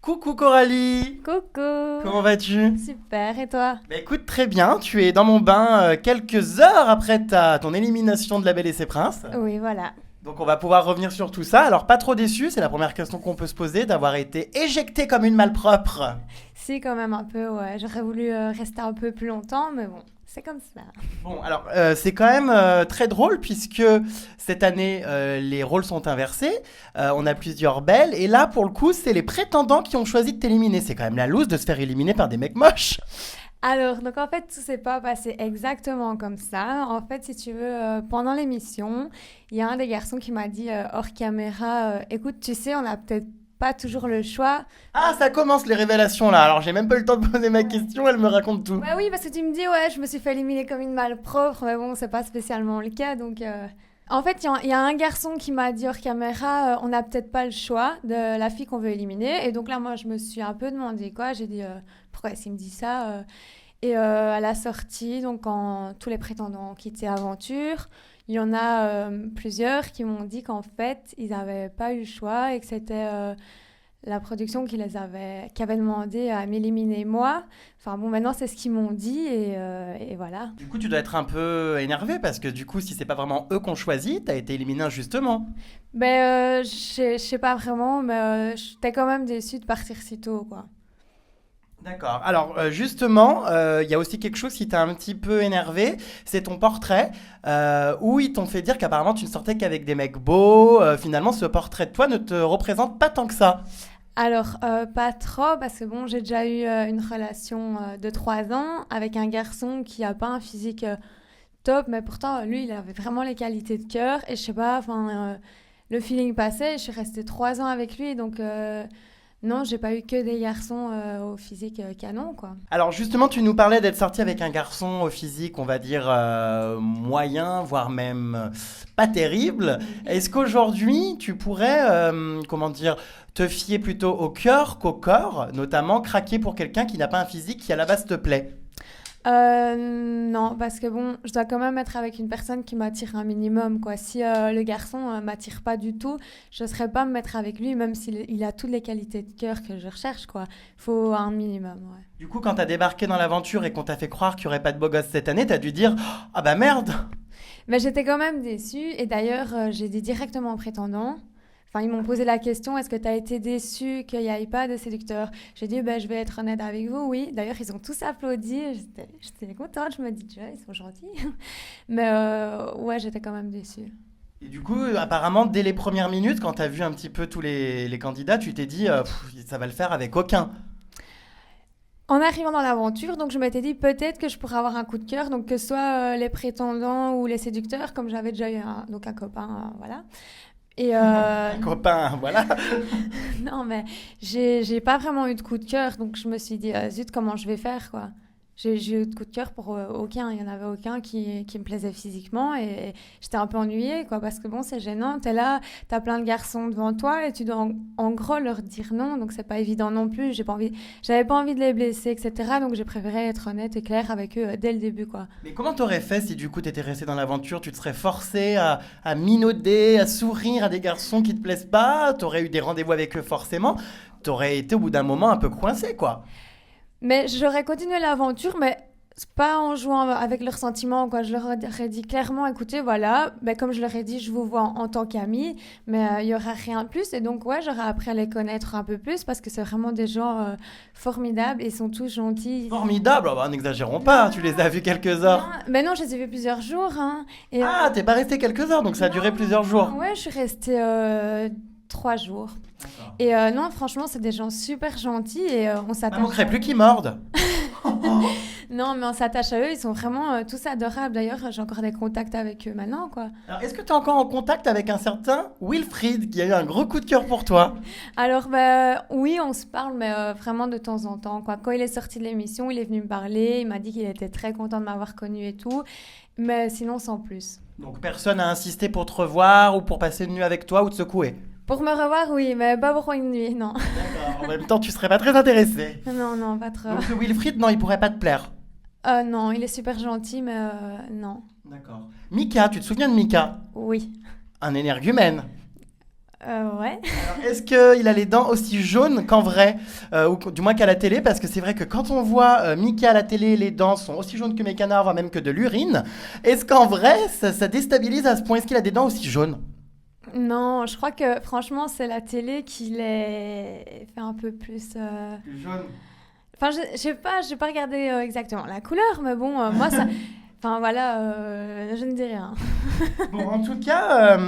Coucou Coralie. Coucou. Comment vas-tu? Super, et toi? Bah écoute, très bien, tu es dans mon bain quelques heures après ton élimination de La Belle et ses Princes. Oui, voilà. Donc on va pouvoir revenir sur tout ça. Alors pas trop déçu, c'est la première question qu'on peut se poser, d'avoir été éjecté comme une malpropre. Si, quand même un peu, ouais. J'aurais voulu rester un peu plus longtemps, mais bon, c'est comme ça. Bon, alors c'est quand même très drôle puisque cette année les rôles sont inversés. On a plusieurs belles et là pour le coup c'est les prétendants qui ont choisi de t'éliminer. C'est quand même la loose de se faire éliminer par des mecs moches. Alors, donc en fait, tout s'est pas passé exactement comme ça. En fait, si tu veux, pendant l'émission, il y a un des garçons qui m'a dit hors caméra, écoute, tu sais, on n'a peut-être pas toujours le choix. Ah, ça commence les révélations là. Alors j'ai même pas eu le temps de poser ma question, elle me raconte tout. Ouais, oui, parce que tu me dis, ouais, je me suis fait éliminer comme une malpropre, mais bon, c'est pas spécialement le cas, donc... En fait, il y a un garçon qui m'a dit hors caméra, on n'a peut-être pas le choix de la fille qu'on veut éliminer. Et donc là, moi, je me suis un peu demandé quoi. J'ai dit, pourquoi est-ce qu'il me dit ça à la sortie, donc quand tous les prétendants ont quitté Aventure, il y en a plusieurs qui m'ont dit qu'en fait, ils n'avaient pas eu le choix et que c'était la production qui avait demandé à m'éliminer moi. Enfin bon, maintenant, c'est ce qu'ils m'ont dit et voilà. Du coup, tu dois être un peu énervé parce que du coup, si c'est pas vraiment eux qu'on choisit, t'as été éliminé injustement. Ben, je sais pas vraiment, mais j'étais quand même déçue de partir si tôt, quoi. D'accord. Alors justement, il y a aussi quelque chose qui t'a un petit peu énervé, c'est ton portrait, où ils t'ont fait dire qu'apparemment tu ne sortais qu'avec des mecs beaux. Finalement, ce portrait de toi ne te représente pas tant que ça. Alors, pas trop, parce que bon, j'ai déjà eu une relation de 3 ans avec un garçon qui a pas un physique top, mais pourtant, lui, il avait vraiment les qualités de cœur, et je sais pas, enfin, le feeling passait, et je suis restée 3 ans avec lui, donc non, j'ai pas eu que des garçons au physique canon, quoi. Alors justement, tu nous parlais d'être sorti avec un garçon au physique, on va dire moyen, voire même pas terrible. Est-ce qu'aujourd'hui, tu pourrais, comment dire, te fier plutôt au cœur qu'au corps, notamment craquer pour quelqu'un qui n'a pas un physique qui à la base te plaît? Non, parce que bon, je dois quand même être avec une personne qui m'attire un minimum, quoi. Si le garçon m'attire pas du tout, je ne serais pas me mettre avec lui, même s'il a toutes les qualités de cœur que je recherche, quoi. Faut un minimum, ouais. Du coup, quand t'as débarqué dans l'aventure et qu'on t'a fait croire qu'il n'y aurait pas de beau gosse cette année, t'as dû dire ah bah merde. Mais j'étais quand même déçue, et d'ailleurs, j'ai dit directement aux prétendants. Enfin, ils m'ont posé la question, est-ce que tu as été déçue qu'il n'y ait pas de séducteur? J'ai dit, ben, je vais être honnête avec vous, oui. D'ailleurs, ils ont tous applaudi. J'étais contente, je me dis, déjà, ils sont gentils. Mais ouais, j'étais quand même déçue. Et du coup, apparemment, dès les premières minutes, quand t'as vu un petit peu tous les candidats, tu t'es dit ça va le faire avec aucun. En arrivant dans l'aventure, donc je m'étais dit peut-être que je pourrais avoir un coup de cœur, donc que ce soit les prétendants ou les séducteurs, comme j'avais déjà eu donc un copain, voilà. Et Un copain, voilà. non, mais j'ai pas vraiment eu de coup de cœur, donc je me suis dit, zut, comment je vais faire, quoi. J'ai eu de coup de cœur pour aucun, il y en avait aucun qui me plaisait physiquement, et j'étais un peu ennuyée, quoi, parce que bon, c'est gênant, t'es là, t'as plein de garçons devant toi, et tu dois en gros leur dire non, donc c'est pas évident non plus, j'avais pas envie de les blesser, etc., donc j'ai préféré être honnête et claire avec eux dès le début, quoi. Mais comment t'aurais fait si du coup t'étais resté dans l'aventure? Tu te serais forcé à minauder, à sourire à des garçons qui te plaisent pas? T'aurais eu des rendez-vous avec eux forcément? T'aurais été au bout d'un moment un peu coincé, quoi. Mais j'aurais continué l'aventure, mais c'est pas en jouant avec leurs sentiments, quoi. Je leur aurais dit clairement, écoutez, voilà, ben, comme je leur ai dit, je vous vois en tant qu'amis, mais il y aura rien de plus. Et donc, ouais, j'aurais appris à les connaître un peu plus parce que c'est vraiment des gens formidables et ils sont tous gentils. Formidable, ah bah, n'exagérons pas, tu les as vus quelques heures. Ben non, je les ai vus plusieurs jours, hein. Et, Ah, t'es pas resté quelques heures, donc ça a duré plusieurs jours. ouais, je suis restée 3 jours. D'accord. Et non, franchement, c'est des gens super gentils et on Ça s'attache. manquerait plus qu'ils mordent. Non, mais on s'attache à eux, ils sont vraiment tous adorables. D'ailleurs, j'ai encore des contacts avec eux maintenant, quoi. Alors, est-ce que tu es encore en contact avec un certain Wilfried qui a eu un gros coup de cœur pour toi? Alors, bah, oui, on se parle, mais vraiment de temps en temps, quoi. Quand il est sorti de l'émission, il est venu me parler, il m'a dit qu'il était très content de m'avoir connu et tout, mais sinon, sans plus. Donc personne n'a insisté pour te revoir ou pour passer une nuit avec toi ou te secouer? Pour me revoir, oui, mais pas pour une nuit, non. D'accord, en même temps tu serais pas très intéressé. Non, non, pas trop. Donc ce Wilfried, non, il pourrait pas te plaire. Non, il est super gentil, mais non. D'accord. Mika, tu te souviens de Mika? Oui. Un énergumène. Ouais. Alors, est-ce qu'il a les dents aussi jaunes qu'en vrai, ou du moins qu'à la télé? Parce que c'est vrai que quand on voit Mickey à la télé, les dents sont aussi jaunes que mes canards, voire même que de l'urine. Est-ce qu'en vrai, ça déstabilise à ce point? Est-ce qu'il a des dents aussi jaunes? Non, je crois que franchement, c'est la télé qui les fait un peu plus. Plus jaune. Enfin, je sais pas, j'ai pas regardé exactement la couleur, mais bon, moi ça. Enfin voilà, je ne dis rien. Bon, en tout cas,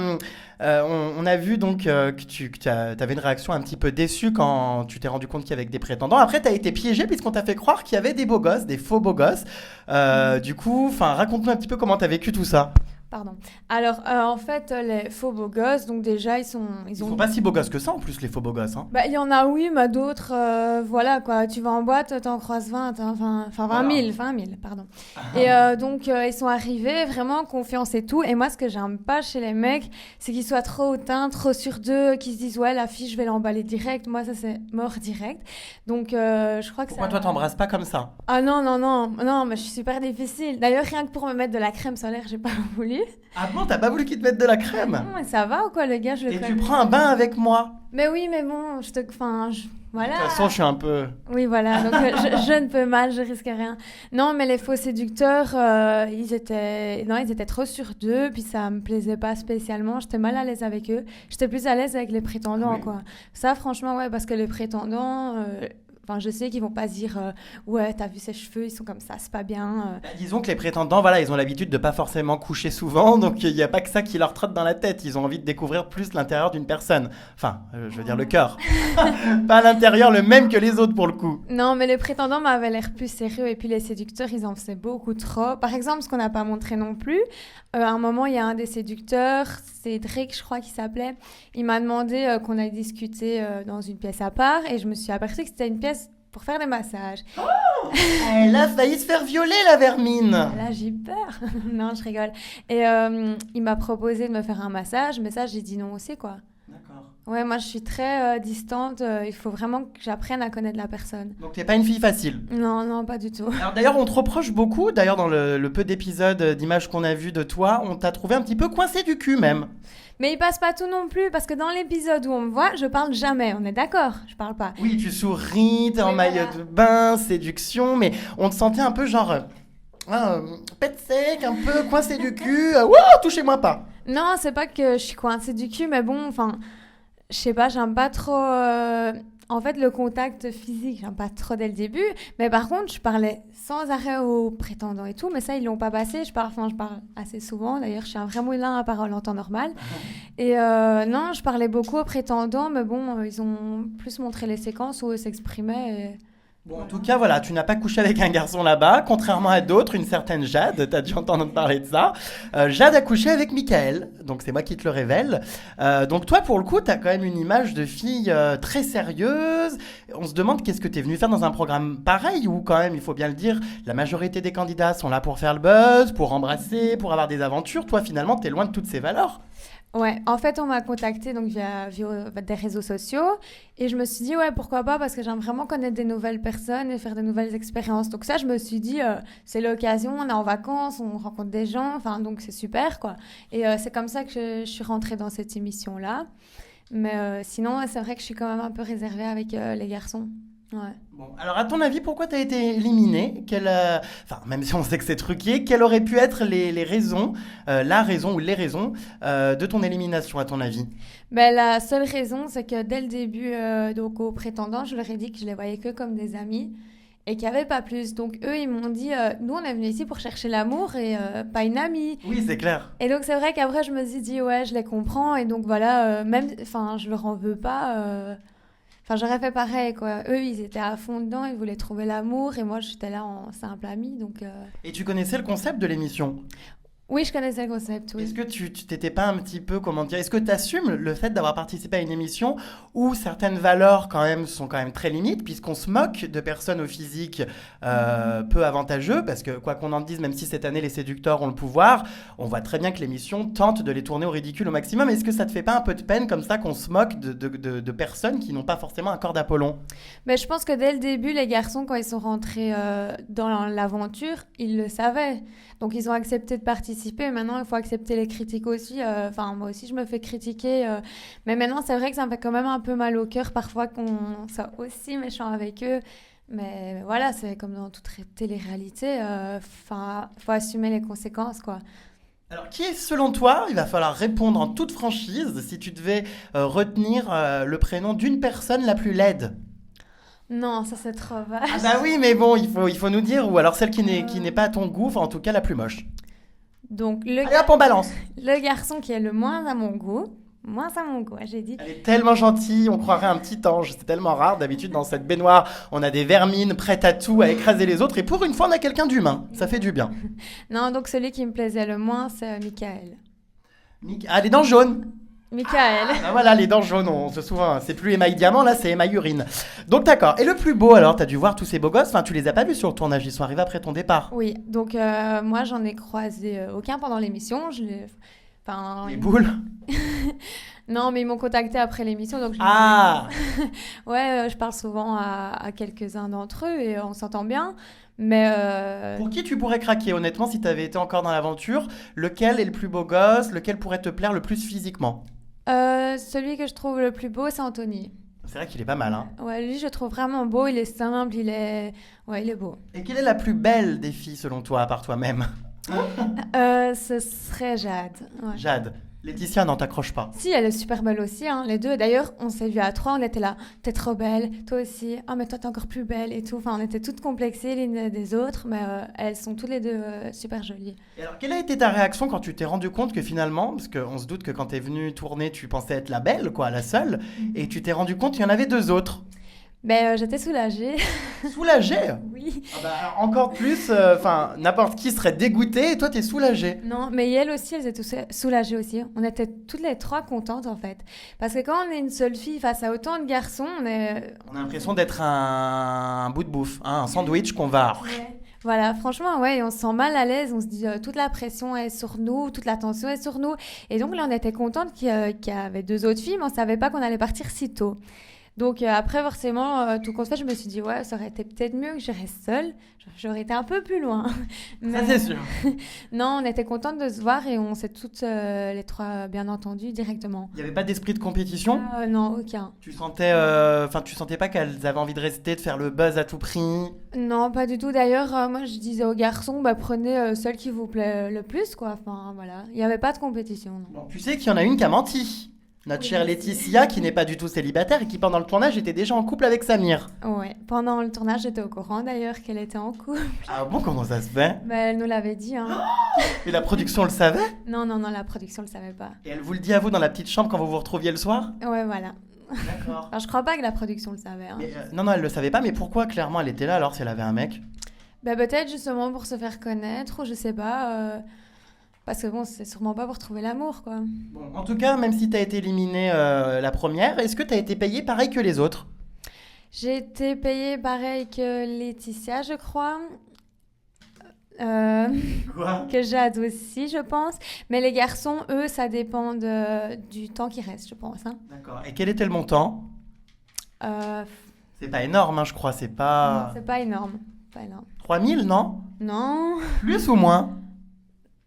on a vu donc que tu avais une réaction un petit peu déçue quand tu t'es rendu compte qu'il y avait des prétendants. Après, tu as été piégé puisqu'on t'a fait croire qu'il y avait des beaux gosses, des faux beaux gosses. Du coup, raconte-nous un petit peu comment tu as vécu tout ça. Pardon. Alors, en fait, les faux beaux gosses, donc déjà, ils Ils ont. sont pas si beaux gosses que ça en plus, les faux beaux gosses. Hein. Bah, il y en a, oui, mais d'autres, voilà, quoi. Tu vas en boîte, t'en croises 20, hein, enfin 20 000, 20 000, pardon. Et donc, ils sont arrivés, vraiment confiance et tout. Et moi, ce que j'aime pas chez les mecs, c'est qu'ils soient trop hautains, trop sur d'eux, qu'ils se disent, ouais, la fille, je vais l'emballer direct. Moi, ça, c'est mort direct. Donc, je crois que Pourquoi ça... toi, t'embrasses pas comme ça? Ah non, non, non, non, mais je suis super difficile. D'ailleurs, rien que pour me mettre de la crème solaire, j'ai pas voulu. Ah bon, t'as pas voulu qu'ils te mettent de la crème? Non, mais ça va ou quoi, le gars, je le Et connais. tu prends un bain avec moi? Mais oui, mais bon, voilà. De toute façon, je suis un peu... Oui, voilà, donc je ne peux mal, je risque rien. Non, mais les faux séducteurs, ils étaient trop sur d'eux, puis ça me plaisait pas spécialement. J'étais mal à l'aise avec eux. J'étais plus à l'aise avec les prétendants, Oui. quoi. Ça, franchement, ouais, parce que les prétendants... Enfin, je sais qu'ils vont pas se dire ouais, t'as vu ses cheveux, ils sont comme ça, c'est pas bien. Bah, disons que les prétendants, voilà, ils ont l'habitude de pas forcément coucher souvent, donc il n'y a pas que ça qui leur trotte dans la tête. Ils ont envie de découvrir plus l'intérieur d'une personne. Enfin, je veux dire le cœur. Pas l'intérieur le même que les autres pour le coup. Non, mais les prétendants m'avaient l'air plus sérieux et puis les séducteurs, ils en faisaient beaucoup trop. Par exemple, ce qu'on n'a pas montré non plus, à un moment, il y a un des séducteurs, c'est Drake, je crois qu'il s'appelait, il m'a demandé qu'on aille discuter dans une pièce à part et je me suis aperçue que c'était une pièce pour faire des massages. Elle a failli se faire violer, la vermine. Là, j'ai peur. Non, je rigole. Et il m'a proposé de me faire un massage, mais ça, j'ai dit non aussi, quoi. D'accord. Ouais, moi, je suis très distante. Il faut vraiment que j'apprenne à connaître la personne. Donc t'es pas une fille facile. Non, non, pas du tout. Alors d'ailleurs, on te reproche beaucoup, d'ailleurs dans le peu d'épisodes d'images qu'on a vu de toi, on t'a trouvé un petit peu coincé du cul même. Mais il passe pas tout non plus, parce que dans l'épisode où on me voit, je parle jamais. On est d'accord? Je parle pas. Oui, tu souris, t'es en Oui, maillot voilà. de bain, séduction, mais on te sentait un peu genre... pète sec, un peu coincé du cul, wouah, touchez-moi pas. Non, c'est pas que je suis coincée du cul, mais bon, enfin, je sais pas, j'aime pas trop. En fait, le contact physique, j'aime pas trop dès le début. Mais par contre, je parlais sans arrêt aux prétendants et tout, mais ça, ils l'ont pas passé. Je parle assez souvent. D'ailleurs, je suis un vrai moulin à parole en temps normal. Et non, je parlais beaucoup aux prétendants, mais bon, ils ont plus montré les séquences où eux s'exprimaient. Et... Bon, en tout cas, voilà, tu n'as pas couché avec un garçon là-bas, contrairement à d'autres, une certaine Jade, t'as dû entendre parler de ça. Jade a couché avec Michael, donc c'est moi qui te le révèle. Donc toi, pour le coup, t'as quand même une image de fille très sérieuse. On se demande qu'est-ce que t'es venue faire dans un programme pareil, où quand même, il faut bien le dire, la majorité des candidats sont là pour faire le buzz, pour embrasser, pour avoir des aventures. Toi, finalement, t'es loin de toutes ces valeurs. Ouais, en fait, on m'a contactée donc via des réseaux sociaux et je me suis dit, ouais, pourquoi pas, parce que j'aime vraiment connaître des nouvelles personnes et faire de nouvelles expériences. Donc ça, je me suis dit, c'est l'occasion, on est en vacances, on rencontre des gens, enfin, donc c'est super, quoi. Et c'est comme ça que je suis rentrée dans cette émission-là. Mais sinon, c'est vrai que je suis quand même un peu réservée avec les garçons. Ouais. Bon, alors à ton avis, pourquoi t'as été éliminée? Enfin, même si on sait que c'est truqué, quelles auraient pu être les raisons, la raison ou les raisons de ton élimination, à ton avis? Ben, la seule raison, c'est que dès le début, donc aux prétendants, je leur ai dit que je les voyais que comme des amis et qu'il n'y avait pas plus. Donc eux, ils m'ont dit, nous, on est venus ici pour chercher l'amour et pas une amie. Oui, c'est clair. Et donc c'est vrai qu'après, je me suis dit, ouais, je les comprends. Et donc voilà, même, enfin, je leur en veux pas. Enfin, j'aurais fait pareil, quoi. Eux, ils étaient à fond dedans, ils voulaient trouver l'amour, et moi, j'étais là en simple amie, donc... Et tu connaissais le concept de l'émission? Oui, je connaissais le concept, Est-ce oui. que tu t'étais pas un petit peu, comment dire, est-ce que tu assumes le fait d'avoir participé à une émission où certaines valeurs quand même sont quand même très limites, puisqu'on se moque de personnes au physique peu avantageux, parce que quoi qu'on en dise, même si cette année les séducteurs ont le pouvoir, on voit très bien que l'émission tente de les tourner au ridicule au maximum. Est-ce que ça te fait pas un peu de peine comme ça qu'on se moque de personnes qui n'ont pas forcément un corps d'Apollon? Mais je pense que dès le début, les garçons, quand ils sont rentrés dans l'aventure, ils le savaient. Donc, ils ont accepté de participer participer. Maintenant, il faut accepter les critiques aussi. Enfin, moi aussi, je me fais critiquer. Mais maintenant, c'est vrai que ça me fait quand même un peu mal au cœur parfois qu'on soit aussi méchant avec eux. Mais voilà, c'est comme dans toute télé-réalité. Enfin, faut assumer les conséquences, quoi. Alors, qui est, selon toi, il va falloir répondre en toute franchise si tu devais retenir le prénom d'une personne la plus laide? Non, ça c'est trop vache. Ah bah oui, mais bon, il faut nous dire, ou alors celle qui n'est Euh, pas à ton goût, enfin, en tout cas la plus moche. Donc, Allez hop, on balance. le garçon qui est le moins à mon goût, j'ai dit. Elle est tellement gentille, on croirait un petit ange. C'est tellement rare. D'habitude, dans cette baignoire, on a des vermines prêtes à tout, à écraser les autres. Et pour une fois, on a quelqu'un d'humain. Ça fait du bien. Non, donc celui qui me plaisait le moins, c'est Michael. Ah, les dents jaunes. Michael. Ah voilà, les dents jaunes, on se souvient. C'est plus émail diamant, là, c'est émail urine. Donc d'accord. Et le plus beau, alors, t'as dû voir tous ces beaux gosses. Enfin, tu les as pas vus sur le tournage. Ils sont arrivés après ton départ. Oui, donc moi j'en ai croisé aucun pendant l'émission. Enfin, Les boules. non, mais ils m'ont contacté après l'émission, donc Ah. ouais, je parle souvent à quelques-uns d'entre eux et on s'entend bien. Mais Pour qui tu pourrais craquer, honnêtement, si t'avais été encore dans l'aventure? Lequel est le plus beau gosse? Lequel pourrait te plaire le plus physiquement? celui que je trouve le plus beau, c'est Anthony. C'est vrai qu'il est pas mal, hein. Ouais, lui, je le trouve vraiment beau. Il est simple, ouais, il est beau. Et quelle est la plus belle des filles, selon toi, à part toi-même? Ce serait Jade. Ouais. Jade. Laetitia, non, t'accroches pas. Si, elle est super belle aussi, hein, les deux. D'ailleurs, on s'est vus à trois, on était là. T'es trop belle, toi aussi. Ah, mais toi, t'es encore plus belle et tout. Enfin, on était toutes complexées l'une des autres, mais elles sont toutes les deux super jolies. Et alors, quelle a été ta réaction quand tu t'es rendu compte que finalement, parce qu'on se doute que quand t'es venue tourner, tu pensais être la belle, quoi, la seule, et tu t'es rendu compte qu'il y en avait deux autres? Ben, j'étais soulagée. Soulagée? Oui. Ah bah, alors, encore plus, enfin, n'importe qui serait dégoûté, et toi, t'es soulagée. Non, mais elles aussi, elles étaient soulagées aussi. On était toutes les trois contentes, en fait. Parce que quand on est une seule fille face à autant de garçons, on est... On a l'impression d'être un bout de bouffe, hein, un sandwich qu'on va... Ouais. Voilà, franchement, ouais, on se sent mal à l'aise, on se dit toute la pression est sur nous, toute la tension est sur nous. Et donc là, on était contente qu'il y avait deux autres filles, mais on savait pas qu'on allait partir si tôt. Donc après, forcément, tout compte fait, je me suis dit, ouais, ça aurait été peut-être mieux que je reste seule. J'aurais été un peu plus loin. Ça, c'est sûr. Non, on était contentes de se voir et on s'est toutes les trois bien entendues directement. Il n'y avait pas d'esprit de compétition? Non, aucun. Tu sentais, tu sentais pas qu'elles avaient envie de rester, de faire le buzz à tout prix? Non, pas du tout. D'ailleurs, moi, je disais aux garçons, bah, prenez celle qui vous plaît le plus, quoi. Enfin, voilà. Il n'y avait pas de compétition, non. Bon, tu sais qu'il y en a une qui a menti. Notre chère Laetitia, qui n'est pas du tout célibataire et qui, pendant le tournage, était déjà en couple avec Samir. Ouais, pendant le tournage, j'étais au courant d'ailleurs qu'elle était en couple. Ah bon, comment ça se fait? Mais elle nous l'avait dit, hein. Et la production le savait? Non, non, non, la production le savait pas. Et elle vous le dit à vous dans la petite chambre quand vous vous retrouviez le soir? Ouais, voilà. D'accord. Alors, je crois pas que la production le savait, hein. Mais, non, non, elle le savait pas, mais pourquoi clairement elle était là alors si elle avait un mec? Bah, peut-être justement pour se faire connaître, ou je sais pas. Parce que bon, c'est sûrement pas pour trouver l'amour, quoi. Bon, en tout cas, même si t'as été éliminée la première, est-ce que t'as été payée pareil que les autres? J'ai été payée pareil que Laetitia, je crois. Euh, Quoi? que Jade aussi, je pense. Mais les garçons, eux, ça dépend du temps qui reste, je pense, hein. D'accord. Et quel était le montant? Euh, C'est pas énorme, hein, je crois, c'est pas... c'est pas énorme. Pas énorme. 3000, non? Non, Plus ou moins?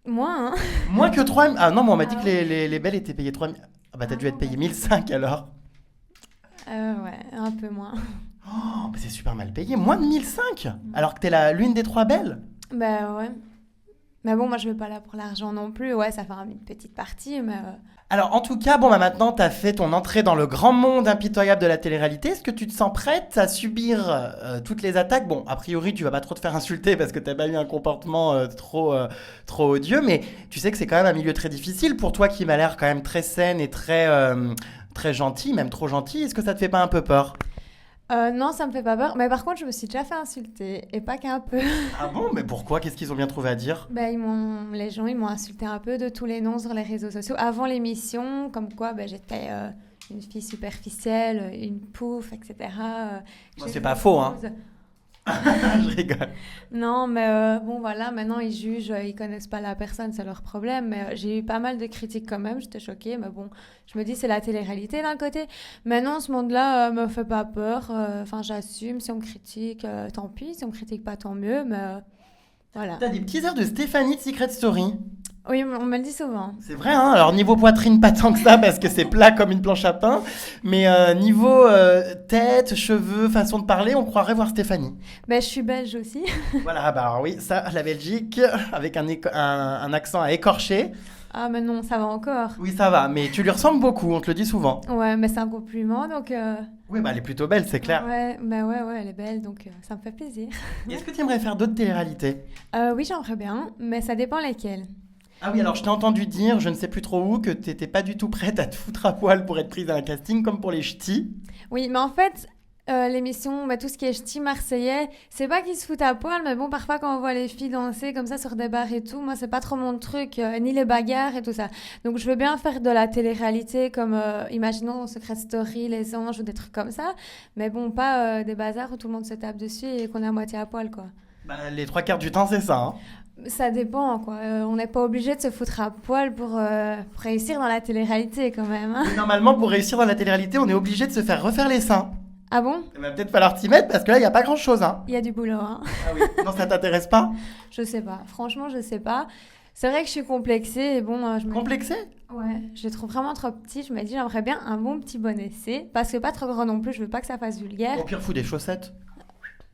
moins, hein. Moins que 3000? Ah non, moi on m'a dit Ah que les belles étaient payées 3000. Ah bah t'as dû être payé 1005 alors. Ouais, un peu moins. Oh, bah c'est super mal payé, moins de 1005 alors que t'es l'une des trois belles. Bah ouais. Mais bon, moi je vais pas là pour l'argent non plus. Ouais, ça fait une petite partie, mais Alors en tout cas, bon bah maintenant t'as fait ton entrée dans le grand monde impitoyable de la télé-réalité. Est-ce que tu te sens prête à subir toutes les attaques? Bon, a priori tu vas pas trop te faire insulter parce que t'as pas eu un comportement trop odieux, mais tu sais que c'est quand même un milieu très difficile pour toi qui m'a l'air quand même très saine et très gentil, même trop gentil. Est-ce que ça te fait pas un peu peur? non, ça me fait pas peur. Mais par contre, je me suis déjà fait insulter, et pas qu'un peu. Ah bon, mais pourquoi? Qu'est-ce qu'ils ont bien trouvé à dire? Bah, les gens, ils m'ont insulté un peu de tous les noms sur les réseaux sociaux avant l'émission, comme quoi bah, j'étais une fille superficielle, une pouffe, etc. Bon, c'est pas faux, hein. Je rigole. Non, mais bon, voilà, maintenant ils jugent, ils connaissent pas la personne, c'est leur problème. Mais j'ai eu pas mal de critiques quand même, j'étais choquée. Mais bon, je me dis, c'est la télé-réalité d'un côté. Maintenant, ce monde-là me fait pas peur. Enfin, j'assume, si on me critique, tant pis. Si on me critique pas, tant mieux. Mais voilà. T'as des petits airs de Stéphanie de Secret Story. Oui, on me le dit souvent. C'est vrai, hein. Alors niveau poitrine, pas tant que ça, parce que c'est plat comme une planche à pain. Mais niveau tête, cheveux, façon de parler, on croirait voir Stéphanie. Ben, je suis belge aussi. Voilà, bah alors oui, ça, la Belgique, avec un accent à écorcher. Ah, mais non, ça va encore. Oui, ça va, mais tu lui ressembles beaucoup, on te le dit souvent. Ouais, mais c'est un compliment, donc... Oui, bah elle est plutôt belle, c'est clair. Ouais, bah ouais, elle est belle, donc ça me fait plaisir. Est-ce que tu aimerais faire d'autres téléréalités? Oui, j'aimerais bien, mais ça dépend lesquelles. Ah oui, alors je t'ai entendu dire, je ne sais plus trop où, que t'étais pas du tout prête à te foutre à poil pour être prise à un casting comme pour les ch'tis. Oui, mais en fait, l'émission, bah, tout ce qui est ch'ti marseillais, c'est pas qu'ils se foutent à poil, mais bon, parfois quand on voit les filles danser comme ça sur des bars et tout, moi, c'est pas trop mon truc, ni les bagarres et tout ça. Donc, je veux bien faire de la télé-réalité comme, imaginons, Secret Story, Les Anges ou des trucs comme ça, mais bon, pas des bazars où tout le monde se tape dessus et qu'on est à moitié à poil, quoi. Bah, les trois quarts du temps, c'est ça, hein. Ça dépend, quoi. On n'est pas obligé de se foutre à poil pour réussir dans la télé-réalité, quand même, hein. Et normalement, pour réussir dans la télé-réalité, on est obligé de se faire refaire les seins. Ah bon? Il va peut-être falloir t'y mettre parce que là, il n'y a pas grand-chose, hein. Il y a du boulot, hein. Ah oui, non, ça t'intéresse pas? Je sais pas. Franchement, je sais pas. C'est vrai que je suis complexée et bon, je me... Complexé? Ouais, je les trouve vraiment trop petits. Je me dis, j'aimerais bien un bon petit bonnet C, parce que pas trop grand non plus, je veux pas que ça fasse vulgaire. Au pire, fous des chaussettes.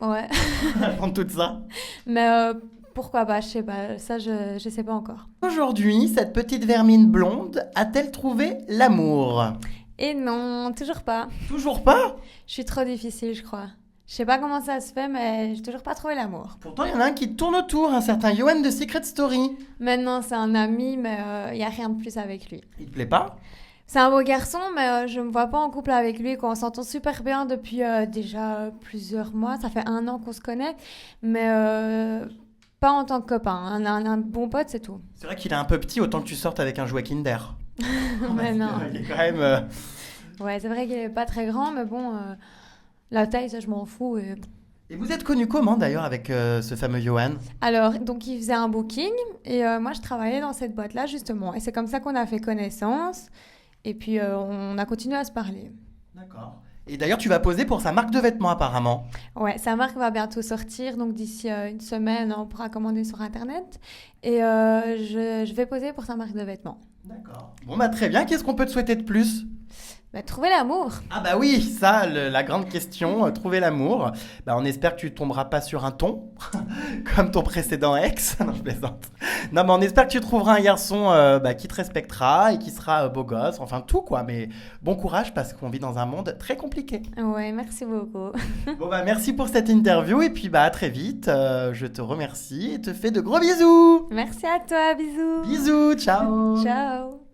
Ouais. Prendre tout ça. Mais pourquoi pas, je sais pas. Ça, je sais pas encore. Aujourd'hui, cette petite vermine blonde a-t-elle trouvé l'amour? Et non, toujours pas. Toujours pas? Je suis trop difficile, je crois. Je sais pas comment ça se fait, mais j'ai toujours pas trouvé l'amour. Pourtant, il y en a un qui tourne autour, un certain Johan de Secret Story. Maintenant, c'est un ami, mais il y a rien de plus avec lui. Il te plaît pas? C'est un beau garçon, mais je me vois pas en couple avec lui, quoi. On s'entend super bien depuis déjà plusieurs mois. Ça fait 1 an qu'on se connaît, mais pas en tant que copain. Un bon pote, c'est tout. C'est vrai qu'il est un peu petit, autant que tu sortes avec un jouet Kinder. Mais non. Il est quand même... Ouais, c'est vrai qu'il est pas très grand, mais bon, la taille, ça, je m'en fous. Et vous êtes connus comment d'ailleurs avec ce fameux Johan? Alors, donc, il faisait un booking, et moi, je travaillais dans cette boîte-là, justement. Et c'est comme ça qu'on a fait connaissance. Et puis, on a continué à se parler. D'accord. Et d'ailleurs, tu vas poser pour sa marque de vêtements apparemment. Ouais, sa marque va bientôt sortir, donc d'ici une semaine, on pourra commander sur Internet. Et je vais poser pour sa marque de vêtements. D'accord. Bon bah très bien, qu'est-ce qu'on peut te souhaiter de plus? Bah, trouver l'amour. Ah bah oui, ça, la grande question, trouver l'amour. Bah on espère que tu tomberas pas sur un thon, comme ton précédent ex. Non, je plaisante. Non, mais on espère que tu trouveras un garçon qui te respectera et qui sera beau gosse, enfin tout quoi. Mais bon courage parce qu'on vit dans un monde très compliqué. Ouais, merci beaucoup. Bon bah merci pour cette interview et puis bah à très vite. Je te remercie et te fais de gros bisous. Merci à toi, bisous. Bisous, ciao. Ciao.